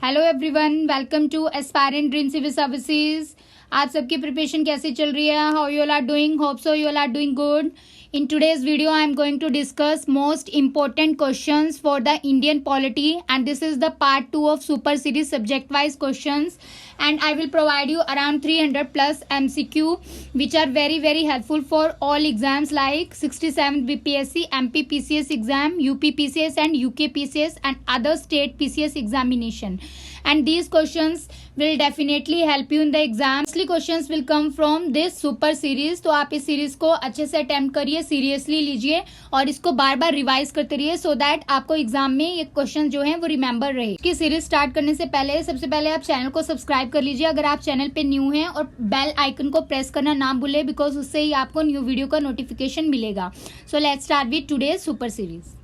Hello everyone, welcome to aspirant dream civil services. आप सबकी preparation कैसे चल रही है? How you all are doing? Hope so you all are doing good. In today's video, I am going to discuss most important questions for the Indian polity, and this is the part 2 of super series subject wise questions, and I will provide you around 300 plus MCQ which are very helpful for all exams like 67th BPSC, MP PCS exam, UP PCS and UK PCS and other state PCS examination, and these questions will definitely help you in the exam. Mostly questions will come from this super series, तो आप इस series को अच्छे से attempt करिए, seriously लीजिए और इसको बार बार रिवाइज करते रहिए सो दैट आपको एग्जाम में ये क्वेश्चन जो है वो रिमेंबर रहे। इसकी सीरीज स्टार्ट करने से पहले सबसे पहले आप चैनल को सब्सक्राइब कर लीजिए अगर आप चैनल पे न्यू हैं, और बेल आइकन को प्रेस करना ना भूले बिकॉज उससे ही आपको न्यू वीडियो का नोटिफिकेशन मिलेगा। So let's start with today super series.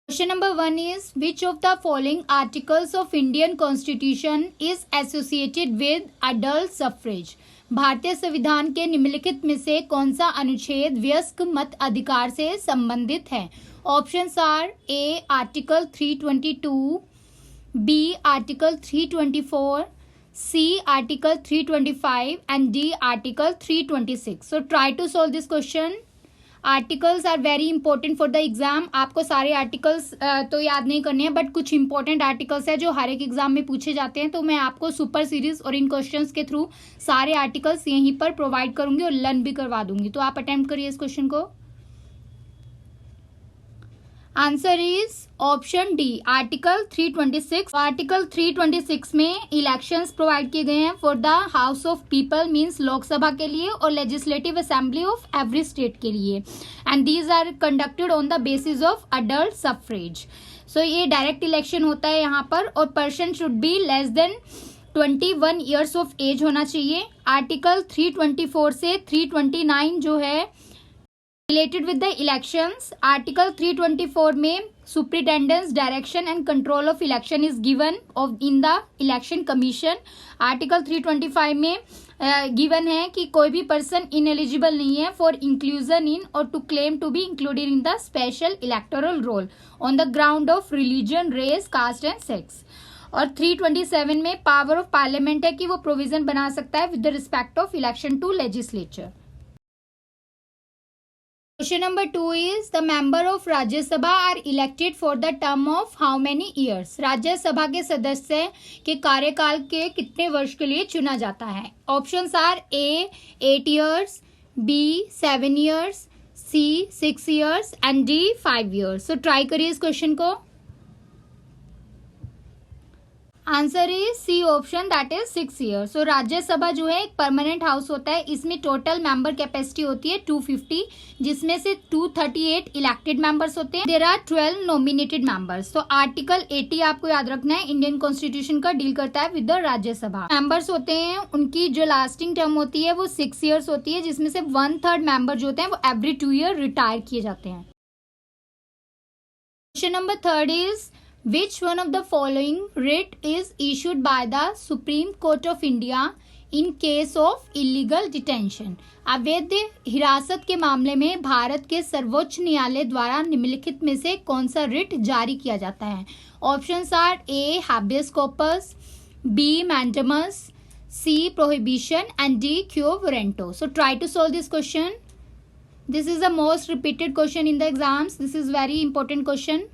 Question number 1 is, which of the following articles of Indian Constitution is associated with adult suffrage? भारतीय संविधान के निम्नलिखित में से कौन सा अनुच्छेद वयस्क मत अधिकार से संबंधित है? Options are A article 322, B article 324, C article 325 and D article 326. So try to solve this question. Articles are very important for the exam. आपको सारे आर्टिकल्स तो याद नहीं करने हैं, बट कुछ इंपॉर्टेंट आर्टिकल्स है जो हर एक एग्जाम में पूछे जाते हैं, तो मैं आपको सुपर सीरीज और इन क्वेश्चंस के थ्रू सारे आर्टिकल्स यहीं पर प्रोवाइड करूंगी और लर्न भी करवा दूंगी। तो आप अटेम्प्ट करिए इस क्वेश्चन को। Answer is option D article 326। Article 326 में इलेक्शंस प्रोवाइड किए गए हैं for the House of People, means Lok Sabha के लिए, और legislative assembly of every state के लिए, and these are conducted on the basis of adult suffrage. So ये डायरेक्ट इलेक्शन होता है यहाँ पर, और person should be less than 21 years of age होना चाहिए। आर्टिकल 324 से 329 जो है related with the elections. Article 324 में superintendence direction and control of election is given of in the election commission. Article 325 में गिवन है कि कोई भी पर्सन इनएलिजिबल नहीं है फॉर इंक्लूजन इन और to claim to be included in the special electoral roll on the ground of religion, race, caste and sex. और 327 में पावर ऑफ पार्लियामेंट है कि वो प्रोविजन बना सकता है with the respect of election to legislature. Question number 2 is, the member of Rajya Sabha are elected for the term of how many years? Rajya Sabha के सदस्य के कार्यकाल के कितने वर्ष के लिए चुना जाता है? Options are A 8 years, B 7 years, C 6 years and D 5 years. So try करिए इस क्वेश्चन को। Answer is C option, that is 6 years. So Rajya Sabha जो है एक परमानेंट हाउस होता है, इसमें टोटल मेंबर कैपेसिटी होती है 250, जिसमें से 238 इलेक्टेड मेंबर्स होते हैं। There are 12 nominated members. तो आर्टिकल 80 आपको याद रखना है, इंडियन कॉन्स्टिट्यूशन का डील करता है विद द राज्यसभा। मेंबर्स होते हैं, उनकी जो लास्टिंग टर्म होती है वो 6 years होती है, जिसमें से 1/3 मेंबर जो होते हैं वो एवरी 2 year रिटायर किए जाते हैं। Question number 3 is, which one of the following writ is issued by the Supreme Court of India in case of illegal detention? अवैध हिरासत के मामले में भारत के सर्वोच्च न्यायालय द्वारा निम्नलिखित में से कौन सा रिट जारी किया जाता है? Options are A habeas corpus, B mandamus, C prohibition and D quo warranto. So try to solve this question. This is the most repeated question in the exams. This is very important question.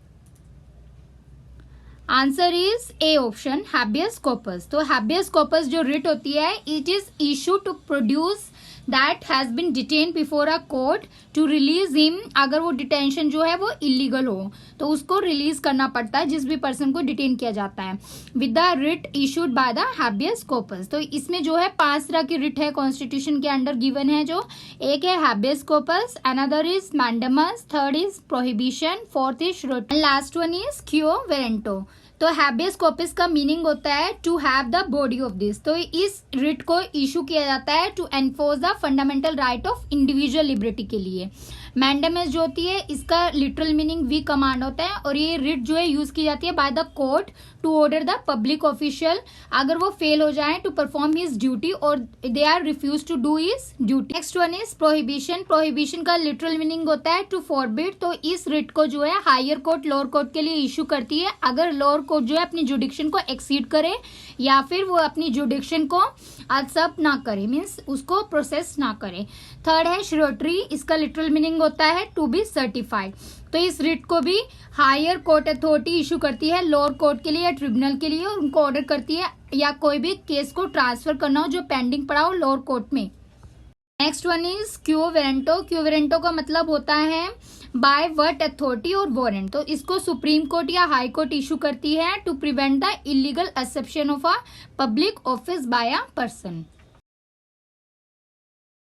Answer is A option habeas corpus. तो habeas corpus जो writ होती है, it is issue to produce that has been detain before a court to release him. अगर वो detention जो है वो illegal हो तो उसको रिलीज करना पड़ता है, जिस भी पर्सन को डिटेन किया जाता है with the writ issued by the habeas corpus. तो इसमें जो है 5 तरह की रिट है कॉन्स्टिट्यूशन के अंडर गिवन है, जो एक है habeas corpus, another is mandamus, third is prohibition, fourth is श्रूट, last one is quo warranto. तो हैबियस कॉर्पस का मीनिंग होता है to have the body of this. तो इस रिट को इशू किया जाता है to enforce the fundamental right of individual liberty के लिए। मैंडेमस जो होती है इसका लिटरल मीनिंग वी कमांड होता है, और ये रिट जो है यूज की जाती है by the court to order the public official अगर वो फेल हो जाए टू परफॉर्म हिज ड्यूटी और they are refuse to do his duty. Next one is prohibition. Prohibition का लिटरल मीनिंग होता है टू फॉरबिड। तो इस रिट को जो है हायर कोर्ट लोअर कोर्ट के लिए इशू करती है अगर लोअर कोर्ट जो है अपनी जुडिक्शन को एक्सीड करे या फिर वो अपनी जुडिक्शन को एक्सेप्ट ना करे, मीन्स उसको प्रोसेस ना करे। थर्ड है श्योरिटी। इसका लिटरल मीनिंग होता है टू बी सर्टिफाइड। तो इस रिट को भी हायर कोर्ट अथॉरिटी इशू करती है लोअर कोर्ट के लिए या ट्रिब्यूनल के लिए, और उनको ऑर्डर करती है या कोई भी केस को ट्रांसफर करना हो जो पेंडिंग पड़ा हो लोअर कोर्ट में। Next one is quo warranto. Quo warranto का मतलब होता है बाय व्हाट अथॉरिटी और वारंट। तो इसको सुप्रीम कोर्ट या हाई कोर्ट इशू करती है to prevent the illegal exception of a public office by a person.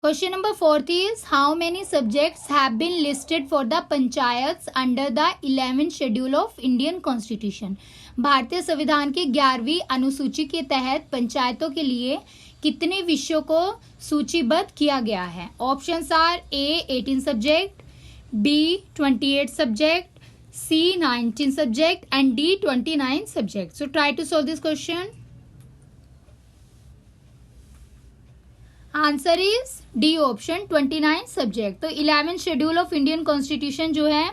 Question number 4 is how many subjects have been listed for the panchayats under the 11th schedule of Indian Constitution? भारतीय संविधान की 11वीं अनुसूची के तहत पंचायतों के लिए कितने विषयों को सूचीबद्ध किया गया है? Options are A 18 subject, B 28 subject, C 19 subject and D 29 subject. So try to solve this question. Answer is D option 29 subject. तो 11th schedule of Indian constitution जो है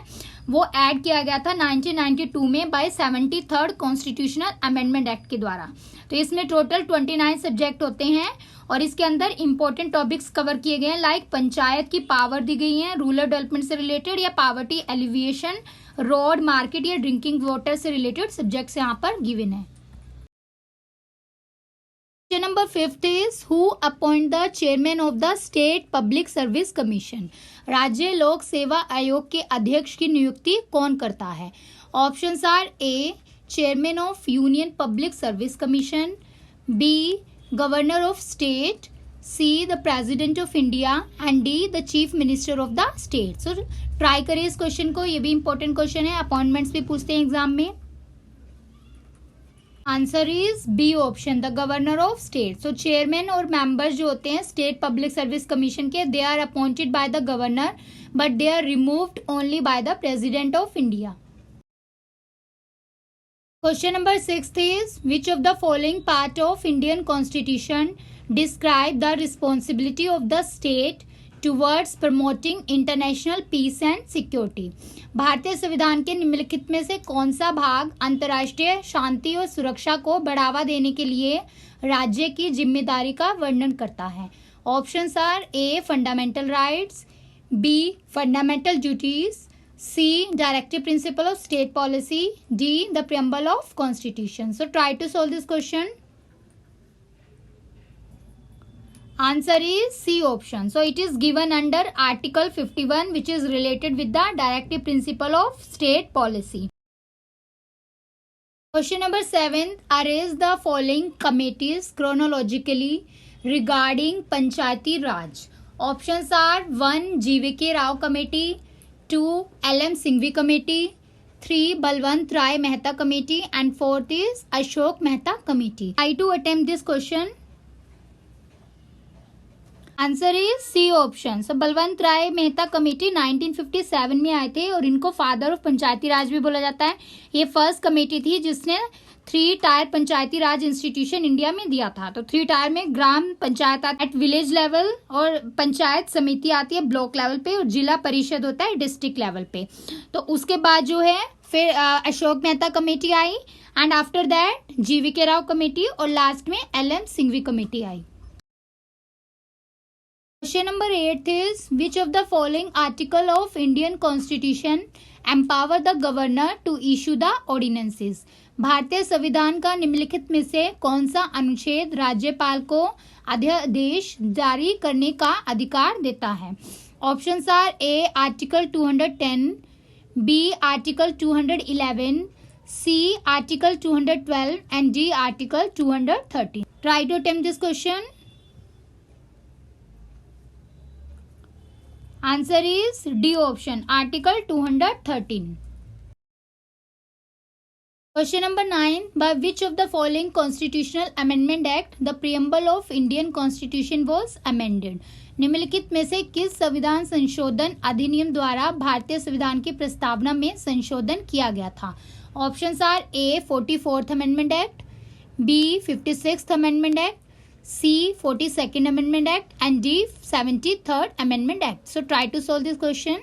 वो ऐड किया गया था 1992 में bye 73rd constitutional amendment act के द्वारा। तो इसमें टोटल 29 सब्जेक्ट होते हैं और इसके अंदर इंपॉर्टेंट टॉपिक्स कवर किए गए हैं, लाइक पंचायत की पावर दी गई है, रूरल डेवलपमेंट से रिलेटेड या पॉवर्टी एलिविएशन, रोड, मार्केट या ड्रिंकिंग वाटर से रिलेटेड सब्जेक्ट्स यहाँ पर गिवन है। Question number 5 is who appoint the chairman of the State Public Service Commission? राज्य लोक सेवा आयोग के अध्यक्ष की नियुक्ति कौन करता है? Options are A chairman of union public service commission, B governor of state, C the president of India and D the chief minister of the state. So try करिए इस क्वेश्चन को, ये भी इंपॉर्टेंट क्वेश्चन है, appointments भी पूछते हैं exam में। Answer is B option the governor of state. So chairman और मेंबर्स जो होते हैं स्टेट पब्लिक सर्विस कमीशन के, they are appointed by the governor but they are removed only by the president of India. Question number 6 is which of the following part of Indian constitution describe the responsibility of the state towards promoting international peace and security? भारतीय संविधान के निम्नलिखित में से कौन सा भाग अंतर्राष्ट्रीय शांति और सुरक्षा को बढ़ावा देने के लिए राज्य की जिम्मेदारी का वर्णन करता है? Options are A fundamental rights, B fundamental duties, C directive principle of state policy, D the preamble of constitution. So try to solve this question. Answer is C option. So it is given under Article 51 which is related with the directive principle of state policy. Question number 7. Arrange the following committees chronologically regarding Panchayati Raj. Options are 1. GVK Rao Committee, 2. LM Singhvi Committee, 3. Balwant Rai Mehta Committee and 4th is Ashok Mehta Committee. Try to attempt this question. Answer is C option. So Balwant Rai Mehta committee 1957 में आए थे और इनको father of पंचायती राज भी बोला जाता है। ये फर्स्ट कमेटी थी जिसने 3 टायर पंचायती राज इंस्टीट्यूशन इंडिया में दिया था। तो 3 टायर में ग्राम पंचायत एट विलेज लेवल और पंचायत समिति आती है ब्लॉक लेवल पे और जिला परिषद होता है डिस्ट्रिक्ट लेवल पे। तो उसके बाद जो है फिर Ashok Mehta committee I and after that GVK Rao committee और लास्ट में LM Singhvi committee I. Question number 8 is which of the following article of Indian Constitution empower the governor to issue the ordinances? भारतीय संविधान का निम्नलिखित में से कौन सा अनुच्छेद राज्यपाल को अध्यादेश जारी करने का अधिकार देता है? Options are A article 210, B article 211, C article 212 and D article 213। Try to attempt this question. Answer is D option, Article 213. Question number 9. By which of the following Constitutional Amendment Act the preamble of Indian Constitution was amended? निम्नलिखित में से किस संविधान संशोधन अधिनियम द्वारा भारतीय संविधान की प्रस्तावना में संशोधन किया गया था? Options are A 44th Amendment Act, B 56th Amendment Act, C 42nd Amendment Act and D 73rd Amendment Act. So try to solve this question.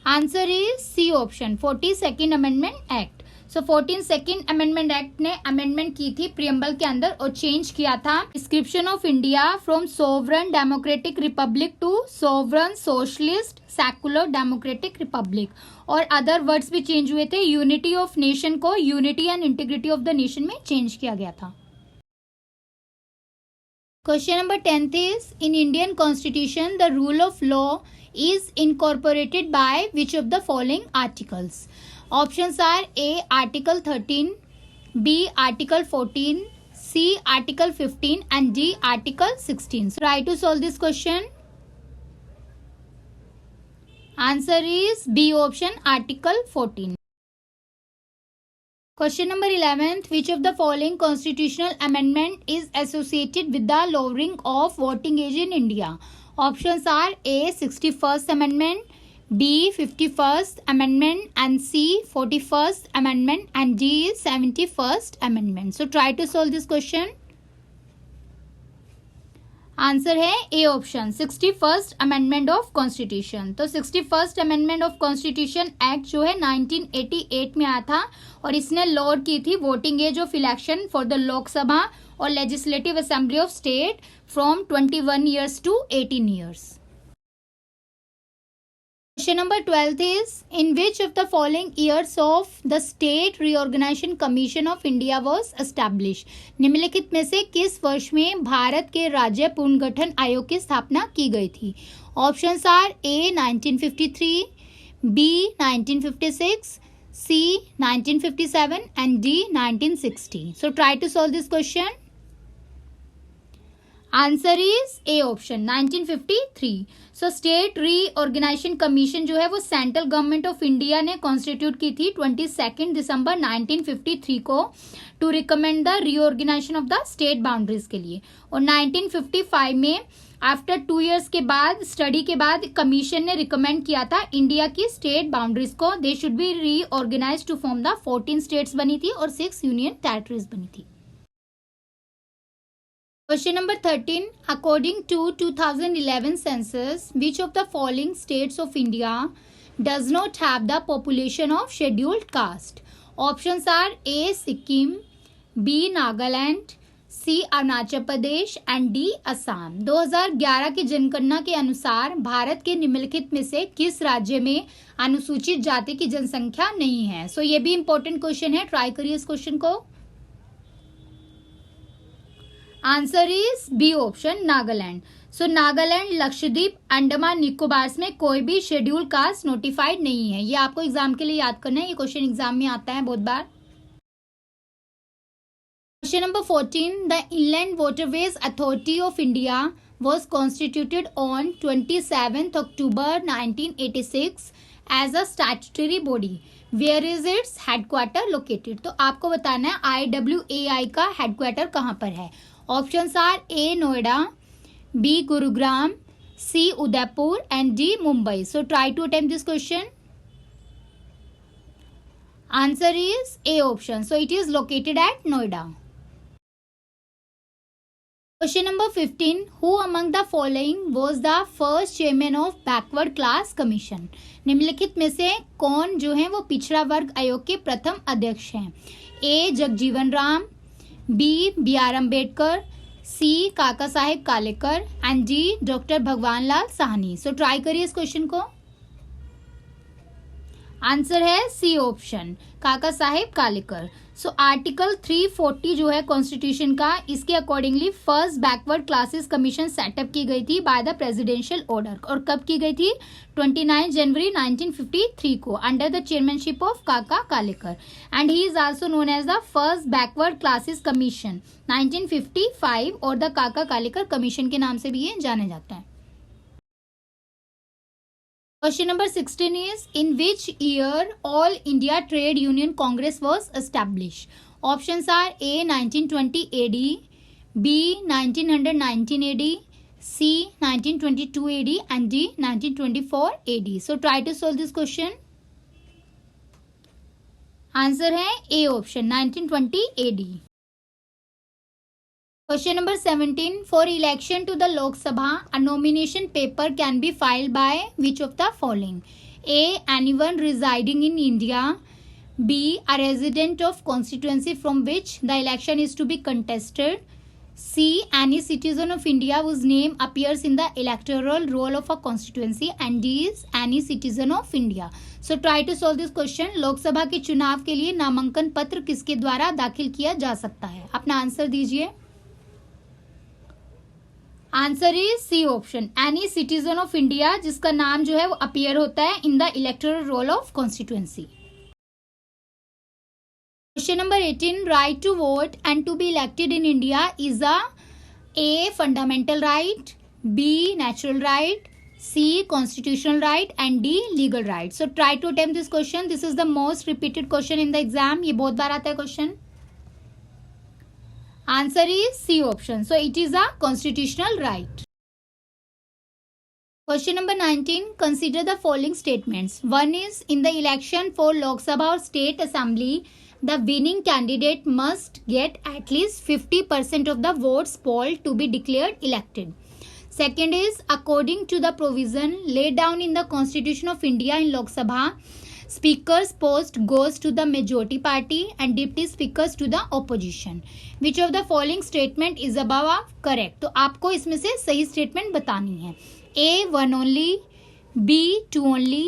Answer is C option 42nd Amendment Act. So 42nd Amendment Act ने amendment की थी preamble के अंदर और change किया था description of India from sovereign democratic republic to sovereign socialist secular democratic republic, और other words भी चेंज हुए थे. यूनिटी ऑफ नेशन को unity and integrity of the nation में चेंज किया गया था. Question number 10th is, in Indian Constitution, the rule of law is incorporated by which of the following articles? Options are A. Article 13, B. Article 14, C. Article 15 and D. Article 16. So try to solve this question. Answer is B option, Article 14. Question number 11th. Which of the following constitutional amendment is associated with the lowering of voting age in India? Options are A. 61st Amendment, B. 51st Amendment and C. 41st Amendment and D. 71st Amendment. So try to solve this question. Answer है A option 61st amendment of constitution. तो 61st amendment of constitution act जो है 1988 में आया था और इसने lower की थी voting age of election for the Lok Sabha और legislative assembly of state from 21 years to 18 years. Question number 12 is, in which of the following years of the State Reorganization Commission of India was established? निम्नलिखित में से किस वर्ष में भारत के राज्य पुनर्गठन आयोग की स्थापना की गई थी? Options are A 1953, B 1956, C 1957 and D 1960. So try to solve this question. Answer is A option 1953. So state reorganisation commission जो है वो सेंट्रल गवर्नमेंट ऑफ इंडिया ने कॉन्स्टिट्यूट की थी 22 दिसंबर 1953 को to recommend the reorganisation of the state boundaries के लिए. और 1955 में आफ्टर 2 ईयर्स के बाद स्टडी के बाद कमीशन ने रिकमेंड किया था इंडिया की स्टेट बाउंड्रीज को they should be reorganise to form the 14 states बनी थी और 6 यूनियन टेरिटरीज बनी थी. Question number 13. According to 2011 census, which of the following states of India does not have the population of scheduled caste? Options are A. Sikkim, B. Nagaland, C. Arunachal Pradesh and D. Assam. 2011 की जनगणना के अनुसार भारत के निम्नलिखित में से किस राज्य में अनुसूचित जाति की जनसंख्या नहीं है? सो ये भी इंपॉर्टेंट क्वेश्चन है, ट्राई करिए इस क्वेश्चन को. Answer is B option Nagaland. So Nagaland, Lakshadweep, Andaman Nicobar में कोई भी शेड्यूल कास्ट नोटिफाइड नहीं है. ये आपको एग्जाम के लिए याद करना है, ये क्वेश्चन एग्जाम में आता है बहुत बार. Question number 14. The inland waterways authority of India was constituted on 27th October 1986 as a statutory body. Where is its headquarter located? तो आपको बताना है IWAI का हेडक्वार्टर कहाँ पर है. Options are A Noida, B Gurugram, C Udaipur and D Mumbai. So try to attempt this question. Answer is A option. So it is located at Noida. Question number 15. Who among the following was the first chairman of Backward Class Commission? निम्नलिखित में से कौन जो है वो पिछड़ा वर्ग आयोग के प्रथम अध्यक्ष हैं? A Jagjivan Ram, B B R Ambedkar, C Kaka Saheb Kalelkar and D doctor Bhagwan Lal Sahni. So try करिए इस क्वेश्चन को. आंसर है सी ऑप्शन काका साहेब कालेकर. सो आर्टिकल 340 जो है कॉन्स्टिट्यूशन का, इसके accordingly first backward classes commission setup की गई थी बाय द प्रेसिडेंशियल ऑर्डर. और कब की गई थी? 29 जनवरी 1953 को under the chairmanship of Kaka Kalelkar. And he is also known as the first backward classes commission 1955 और द काका कालेकर कमीशन के नाम से भी ये जाने जाता है. Question number 16 is, in which year All India Trade Union Congress was established? Options are A 1920 AD, B 1919 AD, C 1922 AD and D 1924 AD. So try to solve this question. Answer है A option 1920 AD. Question number 17. For election to the Lok Sabha, a nomination paper can be filed by which of the following? A. Anyone residing in India. B. A resident of constituency from which the election is to be contested. C. Any citizen of India whose name appears in the electoral roll of a constituency. And D is any citizen of India. So try to solve this question. Lok Sabha के चुनाव के लिए नामांकन पत्र किसके द्वारा दाखिल किया जा सकता है? अपना आंसर दीजिए. Answer is C option, any citizen of India जिसका नाम जो है वो अपीयर होता है in the electoral roll of constituency. Question number 18. Right to vote and to be elected in India is A fundamental right, B natural right, C constitutional right and D legal right. So try to attempt this question. This is the most repeated question in the exam. ये बहुत बार आता है question. Answer is C option. So it is a constitutional right. Question number 19. Consider the following statements. One is, in the election for Lok Sabha or State Assembly, the winning candidate must get at least 50% of the votes polled to be declared elected. Second is, according to the provision laid down in the Constitution of India in Lok Sabha, Speaker's post goes to the majority party and deputy speakers to the opposition. Which of the following statement is above correct? तो आपको इसमें से सही statement बतानी है. A 1 only, B 2 only,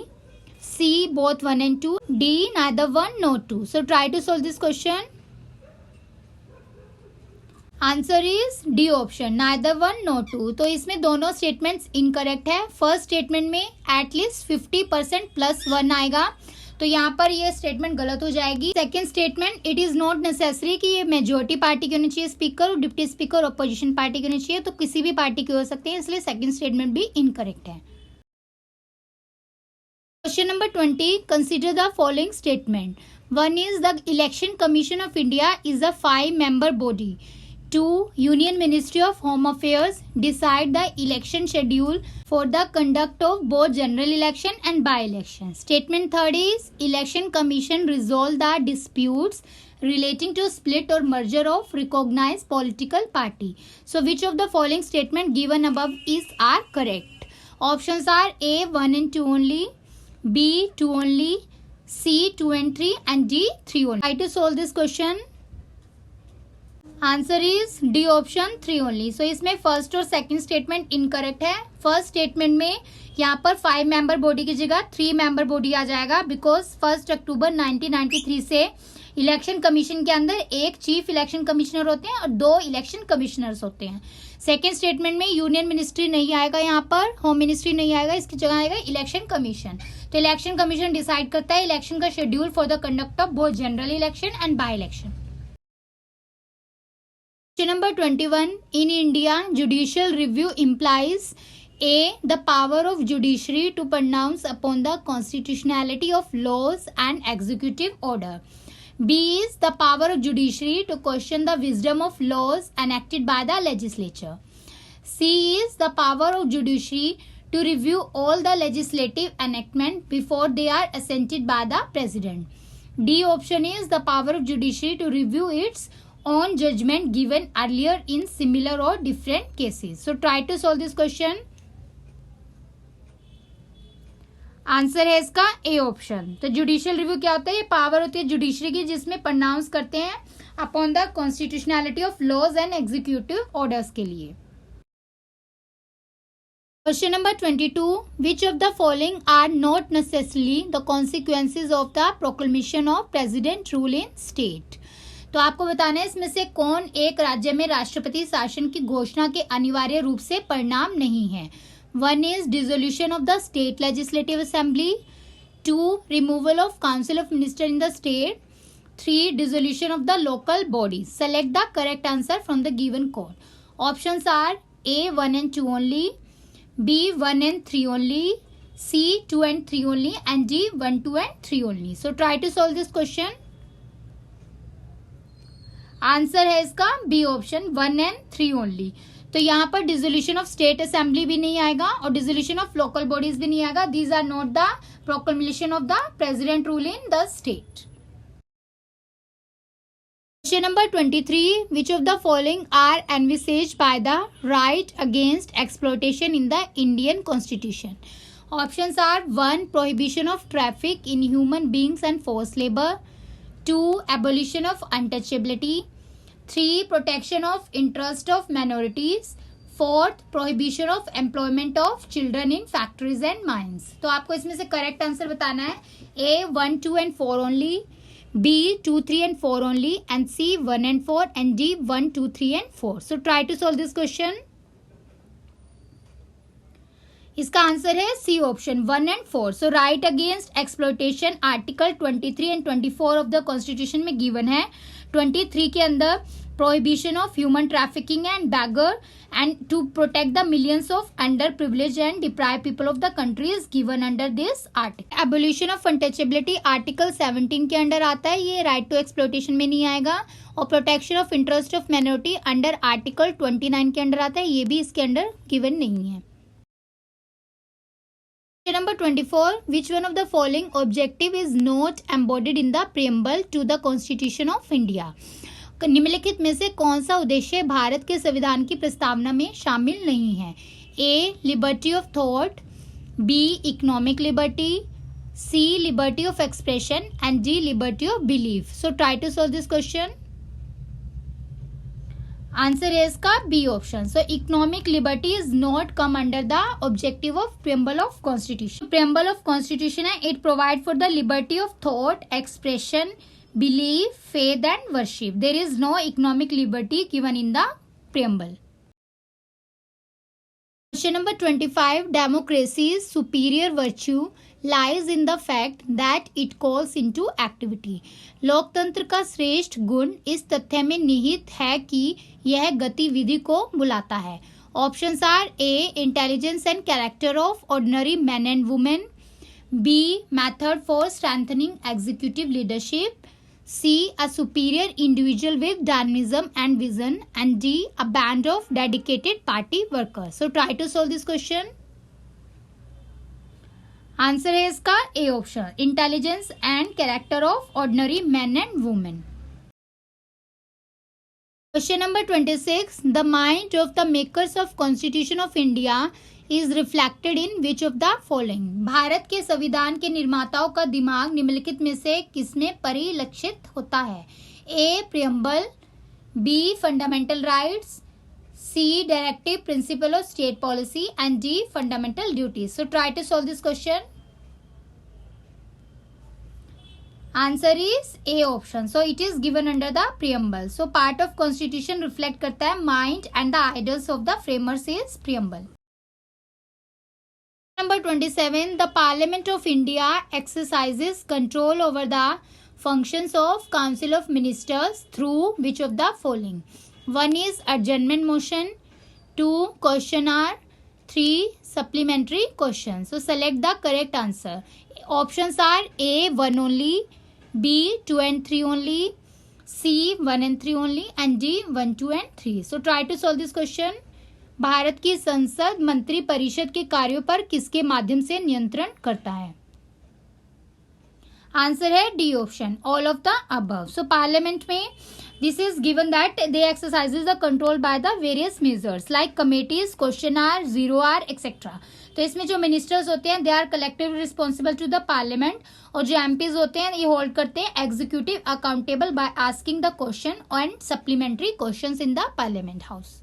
C both 1 and 2, D neither 1 nor 2. So try to solve this question. Answer is D option, neither 1 nor 2. तो इसमें दोनों स्टेटमेंट्स इनकरेक्ट है. फर्स्ट स्टेटमेंट में एटलीस्ट 50% प्लस 1 आएगा, तो यहाँ पर ये स्टेटमेंट गलत हो जाएगी. Second statement, it is not necessary कि ये मेजोरिटी पार्टी की होनी चाहिए स्पीकर और डिप्टी स्पीकर अपोजिशन पार्टी की होनी चाहिए, तो किसी भी पार्टी के हो सकते हैं, इसलिए सेकेंड स्टेटमेंट भी इनकरेक्ट है. Question number 20. Consider the following statement. One is, the Election Commission of India is a 5-member body. 2. Union Ministry of Home Affairs decide the election schedule for the conduct of both general election and by-election. Statement third is, Election Commission resolve the disputes relating to split or merger of recognized political party. So which of the following statement given above are correct? Options are A 1 and 2 only, B 2 only, C 2 and 3 and D 3 only. Try to solve this question. Answer is D option 3 only. So इसमें first और second statement incorrect है. First statement में यहाँ पर 5 member body की जगह 3 member body आ जाएगा, because 1 अक्टूबर 1993 से इलेक्शन कमीशन के अंदर एक चीफ इलेक्शन कमिश्नर होते हैं और 2 इलेक्शन कमिश्नर्स होते हैं. सेकेंड स्टेटमेंट में यूनियन मिनिस्ट्री नहीं आएगा, यहाँ पर होम मिनिस्ट्री नहीं आएगा, इसकी जगह आएगा इलेक्शन कमीशन. तो इलेक्शन कमीशन डिसाइड करता है इलेक्शन का schedule for the conduct of both general election and by election. Question number 21. In India, judicial review implies A. The power of judiciary to pronounce upon the constitutionality of laws and executive order. B is the power of judiciary to question the wisdom of laws enacted by the legislature. C is the power of judiciary to review all the legislative enactment before they are assented by the president. D option is the power of judiciary to review its on judgment given earlier in similar or different cases. So try to solve this question. Answer है इसका A option. तो judicial review क्या होता है? ये power होती है judiciary की जिसमें प्रोनाउंस करते हैं upon the constitutionality of laws and executive orders के लिए. Question number 22. Which of the following are not necessarily the consequences of the proclamation of president rule in state? तो आपको बताना है इसमें से कौन एक राज्य में राष्ट्रपति शासन की घोषणा के अनिवार्य रूप से परिणाम नहीं है. 1 is dissolution of the state legislative assembly, 2 removal of council of minister in the state, 3 dissolution of the local bodies. Select the correct answer from the given code. Options are A 1 and 2 only, B 1 and 3 only, C 2 and 3 only, and D 1, 2 and 3 only. So try to solve this question. Answer है इसका B option 1 and 3 only. तो यहाँ पर dissolution of state assembly भी नहीं आएगा और dissolution of local bodies भी नहीं आएगा. These are not the proclamation of the president rule in the state. Question number 23. Which of the following are envisaged by the right against exploitation in the Indian Constitution? Options are 1. Prohibition of traffic in human beings and forced labor. 2. Abolition of untouchability. 3. Protection of interest of minorities. 4th. Prohibition of employment of children in factories and mines. तो आपको इसमें से correct answer बताना है. A 1, 2 and 4 only. B 2, 3 and 4 only, and C 1 and 4, and D 1, 2, 3 and 4. So try to solve this question. इसका answer है C option 1 and 4. So right against exploitation article 23 and 24 of the constitution में given है. 23 के अंदर prohibition of human trafficking and beggar and to protect the millions of underprivileged and deprived people of the country is given under this article. Abolition of untouchability article 17 के under आता है, ये right to exploitation में नहीं आएगा. और protection of interest of minority under article 29 के under आता है, ये भी इसके अंडर given नहीं है. Question number 24. Which one of the following objective is not embodied in the preamble to the Constitution of India? निम्नलिखित में से कौन सा उद्देश्य भारत के संविधान की प्रस्तावना में शामिल नहीं है? A liberty of thought, B economic liberty, C liberty of expression, and D liberty of belief. So try to solve this question. Answer है इसका B option. So economic liberty is not come under the objective of preamble of constitution. Preamble of constitution है, it provide for the liberty of thought, expression, belief, faith and worship. There is no economic liberty given in the preamble. Question number 25. Democracy's superior virtue lies in the fact that it calls into activity. लोकतंत्र का श्रेष्ठ गुण इस तथ्य में निहित है कि यह गतिविधि को बुलाता है. Options are A. Intelligence and character of ordinary men and women. B. Method for strengthening executive leadership. C. A superior individual with dynamism and vision, and D. A band of dedicated party workers. So try to solve this question. Answer है इसका A option. Intelligence and character of ordinary men and women. Question number 26. The mind of the makers of Constitution of India is reflected in which of the following? Bharat के संविधान के निर्माताओं का दिमाग निम्नलिखित में से किसमें परिलक्षित होता है? A preamble, B fundamental rights, C directive principle of state policy, and D fundamental duties. So try to solve this question. Answer is A option. So it is given under the preamble. So part of constitution reflect करता है mind and the ideals of the framers is preamble. Number 27. The Parliament of India exercises control over the functions of Council of Ministers through which of the following? 1 is adjournment motion, 2 question hour, 3 supplementary questions. So select the correct answer. Options are A 1 only, B 2 and 3 only, C 1 and 3 only, and D 1, 2 and 3. So try to solve this question. Bharat की संसद मंत्री परिषद के कार्यों पर किसके माध्यम से नियंत्रण करता है? आंसर है D option, all of the above. So parliament में this is given that they exercises the control by the various measures like committees, question hour, zero hour etcetera. तो इसमें जो मिनिस्टर्स होते हैं they are collectively responsible to the parliament, और जो MPs होते हैं ये होल्ड करते हैं executive accountable by asking the question and supplementary questions in the parliament house.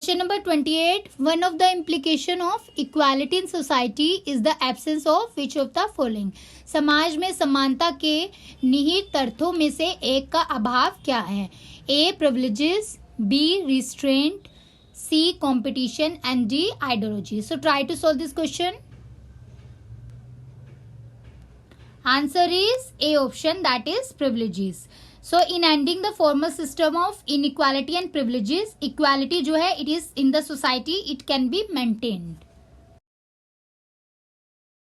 Question number 28. One of the implication of equality in society is the absence of which of the following? समाज में समानता के निहित अर्थों में से एक का अभाव क्या है? A. Privileges, B. Restraint, C. Competition, and D. Ideology. So try to solve this question. Answer is A option, that is privileges. So in ending the former system of inequality and privileges, equality जो है it is in the society, it can be maintained.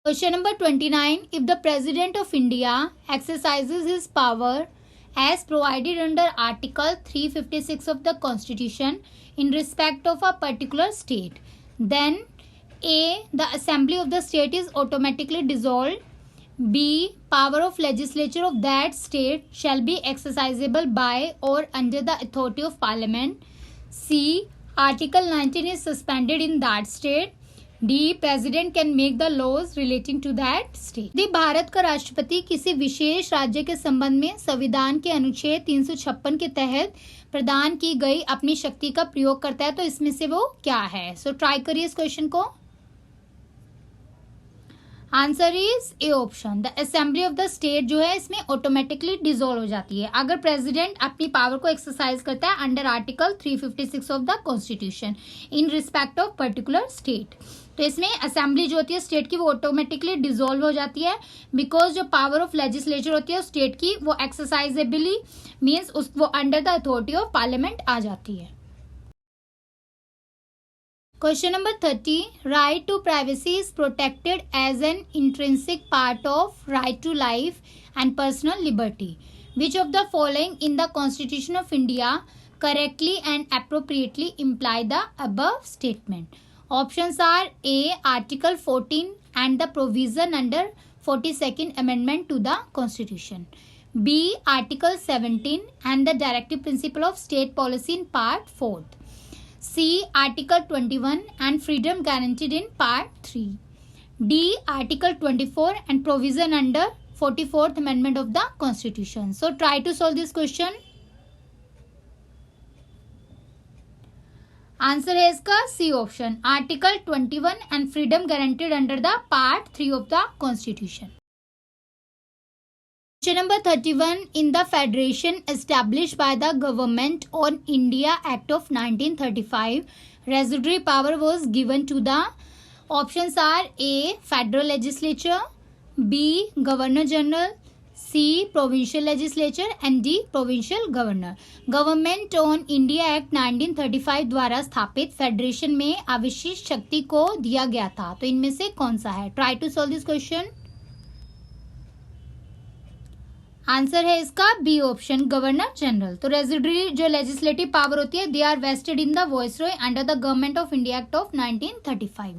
Question number 29. If the President of India exercises his power as provided under Article 356 of the Constitution in respect of a particular state, then A. The Assembly of the state is automatically dissolved. B. Power of legislature of that state shall be exercisable by or under the authority of Parliament. C. Article 19 is suspended in that state. D. President can make the laws relating to that state. यदि भारत का राष्ट्रपति किसी विशेष राज्य के संबंध में संविधान के अनुच्छेद 356 के तहत प्रदान की गई अपनी शक्ति का प्रयोग करता है तो इसमें से वो क्या है? सो ट्राई करिए इस क्वेश्चन को. Answer is A option. The assembly of the state जो है इसमें ऑटोमेटिकली डिसॉल्व हो जाती है अगर प्रेसिडेंट अपनी पावर को एक्सरसाइज करता है under article 356 of the constitution in respect of particular state. तो इसमें असेंबली जो होती है स्टेट की वो ऑटोमेटिकली डिसॉल्व हो जाती है बिकॉज जो पावर ऑफ लेजिस्लेचर होती है स्टेट की वो एक्सरसाइजेबली मीन्स वो under the authority of parliament आ जाती है. Question number 30. Right to privacy is protected as an intrinsic part of right to life and personal liberty. Which of the following in the Constitution of India correctly and appropriately imply the above statement? Options are A. Article 14 and the provision under 42nd Amendment to the Constitution. B. Article 17 and the directive principle of state policy in Part 4th. C. Article 21 and freedom guaranteed in Part 3. D. Article 24 and provision under 44th Amendment of the Constitution. So try to solve this question. Answer है इसका C option. Article 21 and freedom guaranteed under the Part 3 of the Constitution. Question number 31. In the federation established by the Government on India Act of 1935, residuary power was given to the options are A. Federal Legislature, B. Governor General, C. Provincial Legislature and D. Provincial Governor. Government on India Act 1935 द्वारा स्थापित federation में अविशिष्ट शक्ति को दिया गया था तो इनमें से कौन सा है? Try to solve this question. Answer है इसका बी ऑप्शन गवर्नर जनरल. तो रेजिडरी जो लेजिस्लेटिव पावर होती है they are vested in the viceroy under the government of India act of 1935.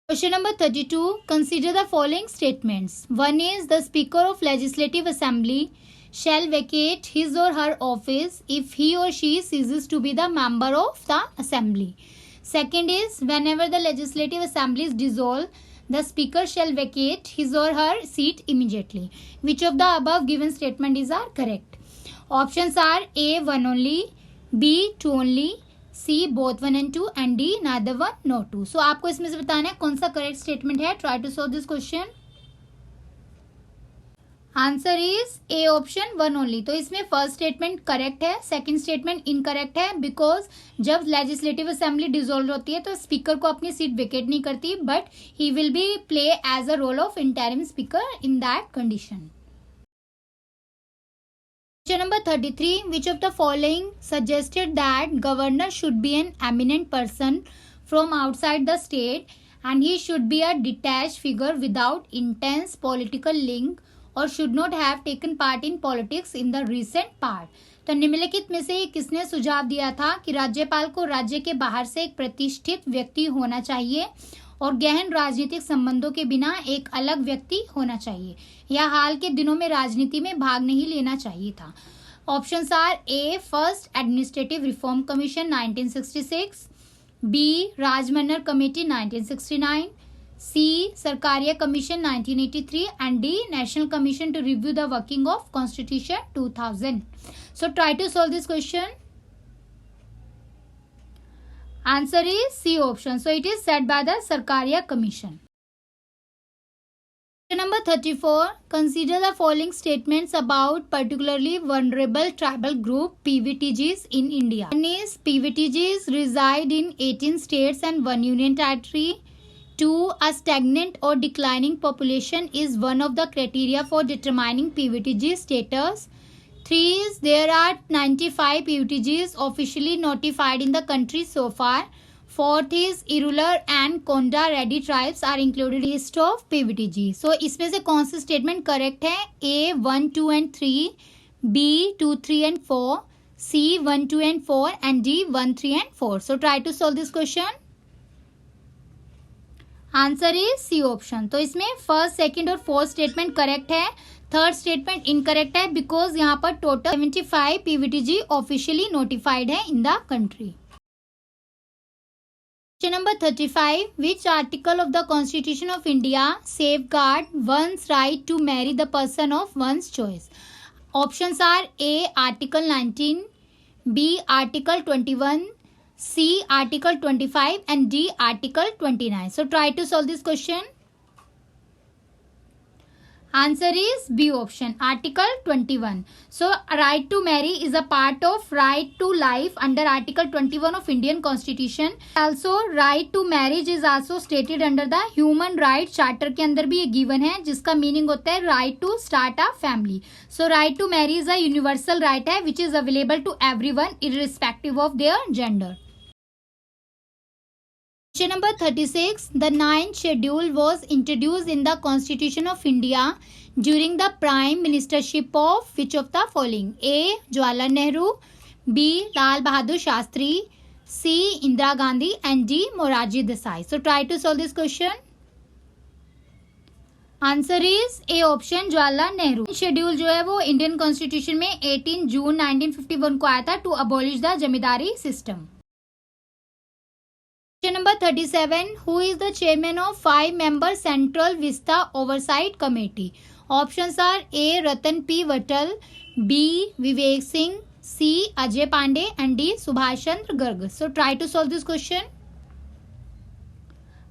Question number 32. Consider the following statements. One is the speaker of legislative assembly shall vacate his or her office if he or she ceases to be the member of the assembly. Second is whenever the legislative assembly is dissolved the speaker shall vacate his or her seat immediately. Which of the above given statement is are correct? Options are A. one only, B. two only, C. both one and two and D. neither one nor two. So आपको इसमें से बताना है कौन सा correct statement है. Try to solve this question. Answer is A option one only. तो इसमें फर्स्ट स्टेटमेंट करेक्ट है सेकंड स्टेटमेंट इनकरेक्ट है बिकॉज जब लेजिस्लेटिव असेंबली डिसॉल्व होती है तो स्पीकर को अपनी सीट वेकेट नहीं करती but he will be play as a role of interim speaker in that condition. Question number 33. Which of the following suggested that governor should be an eminent person from outside the state and he should be a detached figure without intense political link और should not have taken part in politics in the recent part. तो निम्नलिखित में से किसने सुझाव दिया था कि राज्यपाल को राज्य के बाहर से एक प्रतिष्ठित व्यक्ति होना चाहिए और गहन राजनीतिक संबंधों के बिना एक अलग व्यक्ति होना चाहिए या हाल के दिनों में राजनीति में भाग नहीं लेना चाहिए था. Options are A. First administrative reform commission 1966, B. Rajamannar committee 1969, C. Sarkaria Commission 1983 and D. National Commission to Review the Working of Constitution 2000. So try to solve this question. Answer is C option. So it is set by the Sarkaria Commission. Question number 34. Consider the following statements about particularly vulnerable tribal group PVTGs in India. One is PVTGs reside in 18 states and 1 union territory. 2. A stagnant or declining population is one of the criteria for determining PVTG status. 3 is there are 95 PVTGs officially notified in the country so far. Fourth is Irular and Konda Reddi tribes are included list of PVTG. सो इसमें से कौन सी statement correct है? A 1, 2 and 3, B 2, 3 and 4, C 1, 2 and 4 and D 1, 3 and 4। So try to solve this question. Answer is C option. तो इसमें first, second और fourth statement correct है, थर्ड स्टेटमेंट इनकरेक्ट है बिकॉज यहाँ पर टोटल 75 पीवीटीजी ऑफिशियली नोटिफाइड है in the country. Question number 35. Which article of the Constitution of India safeguard one's right to marry the person of one's choice? Options are A. Article 19, B. Article 21, C. Article 25 and D. Article 29. So try to solve this question. Answer is B option, Article 21. So right to marry is a part of right to life under Article 21 of Indian Constitution. Also right to marriage is also stated under the Human Rights Charter के अंदर भी ये given है, जिसका meaning होता है right to start a family. So right to marry is a universal right है which is available to everyone irrespective of their gender. Question number 36. The 9th schedule was introduced in the Constitution of India during the Prime Ministership of which of the following? A. Jawaharlal Nehru, B. Lal Bahadur Shastri, C. Indira Gandhi and D. Morarji Desai. So try to solve this question. Answer is A option, Jawaharlal Nehru. Schedule जो है वो Indian constitution में 18 जून 1951 को आया था to abolish the zamindari system. Question number 37. Who is the chairman of 5-member Central Vista Oversight Committee? Options are A. Ratan P. Vatal, B. Vivek Singh, C. Ajay Pandey and D. Subhash Chandra Garg. So try to solve this question.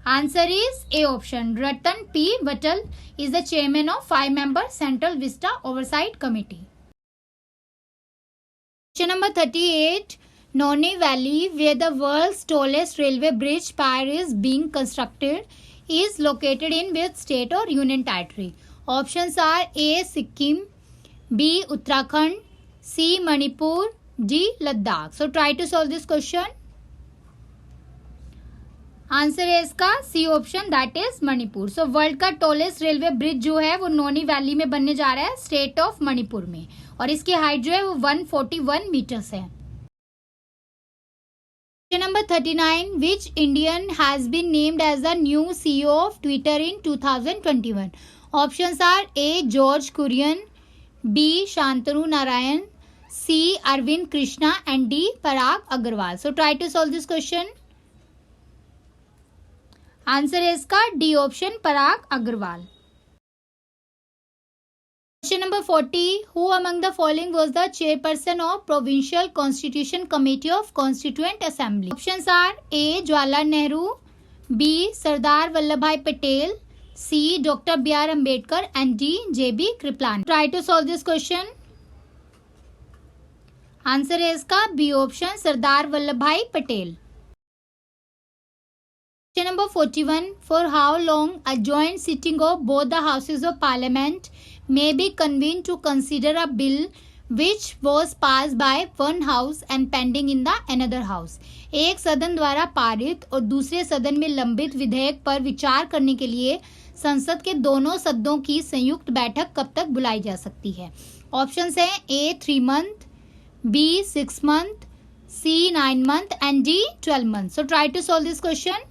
Answer is A option. Ratan P. Vatal is the chairman of 5-member Central Vista Oversight Committee. Question number 38. Noni Valley, where the world's tallest railway bridge spire is being constructed, is located in which state or union territory? Options are A. Sikkim, B. Uttarakhand, C. Manipur, D. Ladakh. So try to solve this question. Answer है इसका C option, that is Manipur. So world का tallest railway bridge जो है वो नोनी valley में बनने जा रहा है स्टेट ऑफ मणिपुर में, और इसकी हाइट जो है वो 141 मीटर्स है। Question number 39. Which Indian has been named as the new CEO of Twitter in 2021? Options are A. George Kurian, B. Shantanu Narayan, C. Arvind Krishna and D. Parag Agarwal. So try to solve this question. Answer है इसका D option, Parag Agarwal. Question number 40. Who among the following was the chairperson of Provincial Constitution Committee of Constituent Assembly? Options are A. Jawaharlal Nehru, B. Sardar Vallabhbhai Patel, C. Dr. B.R. Ambedkar and D. J.B. Kripalani. Try to solve this question. Answer है इसका B option, Sardar Vallabh भाई Patel. Question number 41. For how long a joint sitting of both the houses of parliament may be convened to consider a bill which was passed by one house and pending in the another house? एक सदन द्वारा पारित और दूसरे सदन में लंबित विधेयक पर विचार करने के लिए संसद के दोनों सदनों की संयुक्त बैठक कब तक बुलाई जा सकती है? ऑप्शंस हैं A. 3 months, B. 6 months, C. 9 months and D. 12 months. So try to solve this question.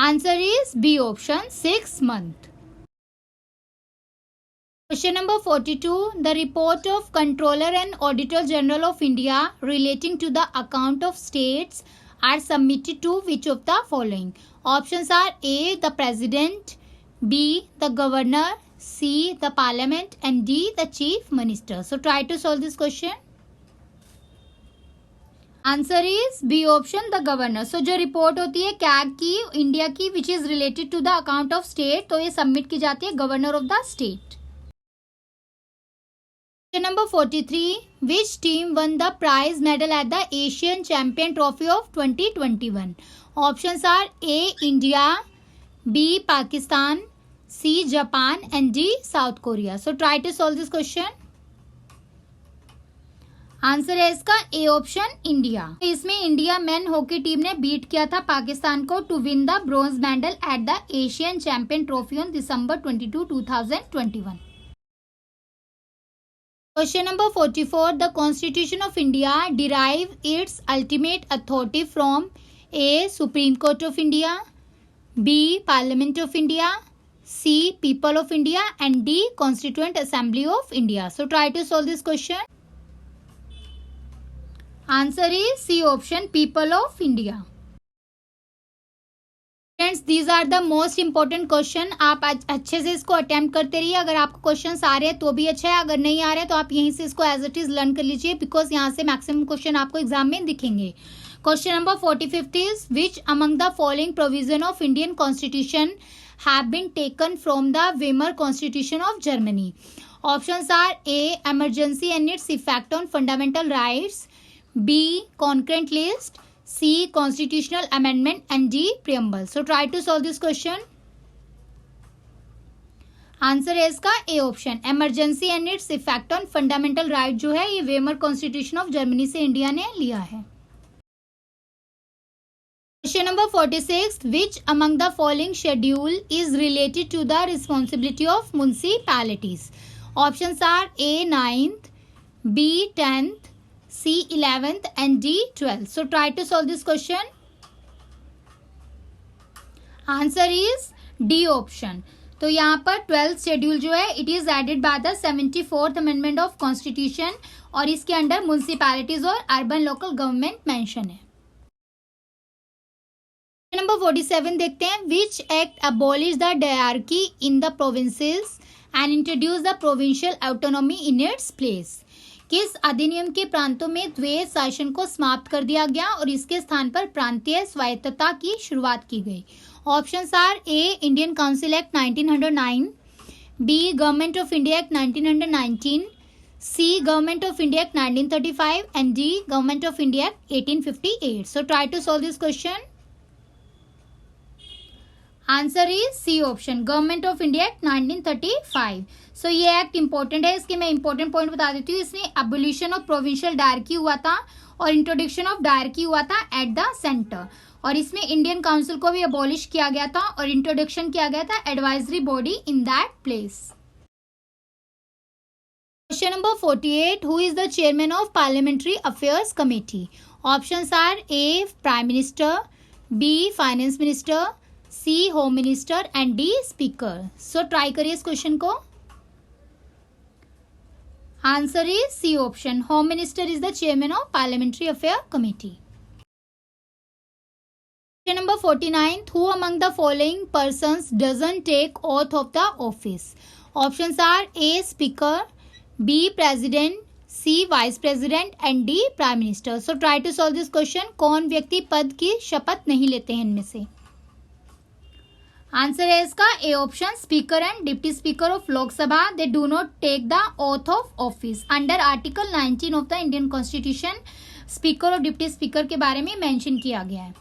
Answer is B option, 6 months. Question number 42. The report of Controller and Auditor General of India relating to the account of states are submitted to which of the following? Options are A. The President, B. The Governor, C. The Parliament and D. The Chief Minister. So try to solve this question. Answer is B option, the governor. So जो report होती है CAG की India की which is related to the account of state, तो ये submit की जाती है governor of the state. Question number 43. Which team won the prize medal at the Asian champion trophy of 2021? Options are A. India, B. Pakistan, C. Japan and D. South Korea. So try to solve this question. Answer है इसका A option India. इसमें India men hockey team ने beat किया था पाकिस्तान को to win the bronze medal at the Asian champion trophy on December 22, 2021। Question number 44. The Constitution of India derive its ultimate authority from A. Supreme Court of India, B. Parliament of India, C. People of India, and D. Constituent Assembly of India. So try to solve this question. Answer is C option, People of India. Friends these are the most important question. आप अच्छे से इसको attempt करते रहिए। अगर आपको questions आ रहे हैं तो भी अच्छा है, अगर नहीं आ रहे तो आप यहीं से इसको एज इट इज लर्न कर लीजिए, बिकॉज यहाँ से मैक्सिमम क्वेश्चन आपको एग्जाम में दिखेंगे। Question number 45 is which among the following provision of Indian constitution have been taken from the Weimar constitution of Germany. Options are A emergency and its effect on fundamental rights, B concurrent list, C. Constitutional amendment, and D. Preamble. So try to solve this question. Answer है इसका A option, emergency and its effect on fundamental right जो है ये Weimar constitution of Germany से India ने लिया है। Question number 46. Which among the following schedule is related to the responsibility of municipalities. Options are A 9th, B 10th, C 11th and D 12th. So try to solve this question. Answer is D option. तो यहाँ पर 12th schedule जो है it is added by the 74th amendment of constitution और इसके under municipalities और urban local government mention है। Number 47 देखते हैं। Which act abolish the diarchy in the provinces and introduce the provincial autonomy in its place. किस अधिनियम के प्रांतों में द्वैध शासन को समाप्त कर दिया गया और इसके स्थान पर प्रांतीय स्वायत्तता की शुरुआत की गई। Options are A Indian council act 1909, B government of India act 1919, C government of India act 1935 and D government of India act 1858। So try to solve this question. Answer is C option, government of India act 1935। So ये act important है, इसके मैं important point बता देती हूँ। इसमें abolition of provincial dyarchy हुआ था और इंट्रोडक्शन ऑफ डायरकी हुआ था एट द सेंटर, और इसमें इंडियन काउंसिल को भी अबॉलिश किया गया था और इंट्रोडक्शन किया गया था advisory body in that place. Question number 48. Who is the chairman of parliamentary affairs committee. Options are A prime minister, B finance minister, C home minister and D speaker. So try करिए इस question को। Answer is C option, home minister is the chairman of parliamentary affair committee. Question number 49. Who among the following persons doesn't take oath of the office. Options are a speaker, B president, C vice president and D prime minister. So try to solve this question. कौन व्यक्ति पद की शपथ नहीं लेते हैं इनमें से। आंसर है इसका A option, speaker and deputy speaker of Lok Sabha they do not take the oath of office. Under article 19 of the Indian constitution speaker और डिप्टी स्पीकर के बारे में मेंशन किया गया है।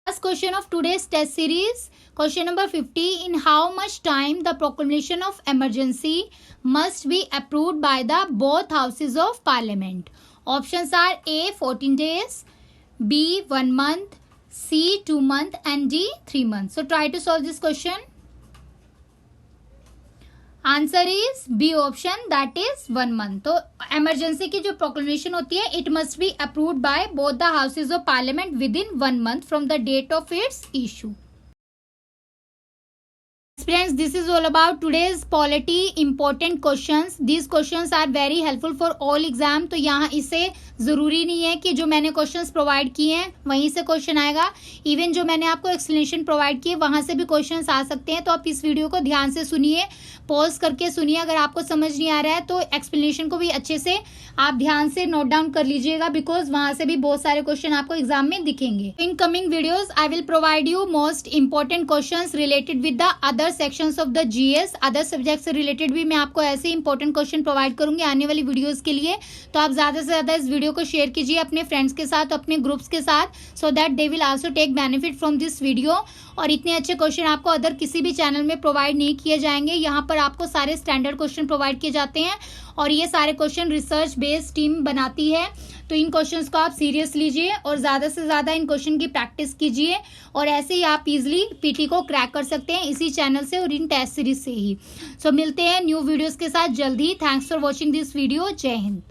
Last question of today's test series. Question number 50. In how much time the proclamation of emergency must be approved by the both houses of parliament? Options are A 14 days, B 1 month, C 2 months and D 3 months. So try to solve this question. Answer is B option, that is 1 month. तो emergency की जो proclamation होती है it must be approved by both the houses of parliament within 1 month from the date of its issue. Friends, this is all about today's polity important questions. These questions are very helpful for all exam. तो यहाँ इसे ज़रूरी नहीं है कि जो मैंने questions provide किए हैं वहीं से क्वेश्चन आएगा। इवन जो मैंने आपको एक्सप्लेनेशन प्रोवाइड किए वहाँ से भी क्वेश्चंस आ सकते हैं। तो आप इस वीडियो को ध्यान से सुनिए, पॉज करके सुनिए। अगर आपको समझ नहीं आ रहा है तो एक्सप्लेनेशन को भी अच्छे से आप ध्यान से नोट डाउन कर लीजिएगा, बिकॉज वहाँ से भी बहुत सारे क्वेश्चन आपको एग्जाम में दिखेंगे। In coming videos I will provide you most important question related with the other other sections of the GS, other subject से रिलेटेड भी मैं आपको ऐसे इंपॉर्टेंट क्वेश्चन प्रोवाइड करूंगी आने वाली वीडियोस के लिए। तो आप ज़्यादा से ज़्यादा इस वीडियो को शेयर कीजिए अपने फ्रेंड्स के साथ, अपने ग्रुप्स के साथ, so that they will also take benefit from this video. और इतने अच्छे क्वेश्चन आपको अदर किसी भी चैनल में प्रोवाइड नहीं किए जाएंगे। यहाँ पर आपको सारे स्टैंडर्ड क्वेश्चन प्रोवाइड किए जाते हैं और ये सारे क्वेश्चन रिसर्च बेस्ड टीम बनाती है। तो इन क्वेश्चंस को आप सीरियस लीजिए और ज़्यादा से ज़्यादा इन क्वेश्चन की प्रैक्टिस कीजिए और ऐसे ही आप इजीली पीटी को क्रैक कर सकते हैं इसी चैनल से और इन टेस्ट सीरीज से ही। सो मिलते हैं न्यू वीडियोस के साथ जल्दी। Thanks for watching this video. जय हिंद।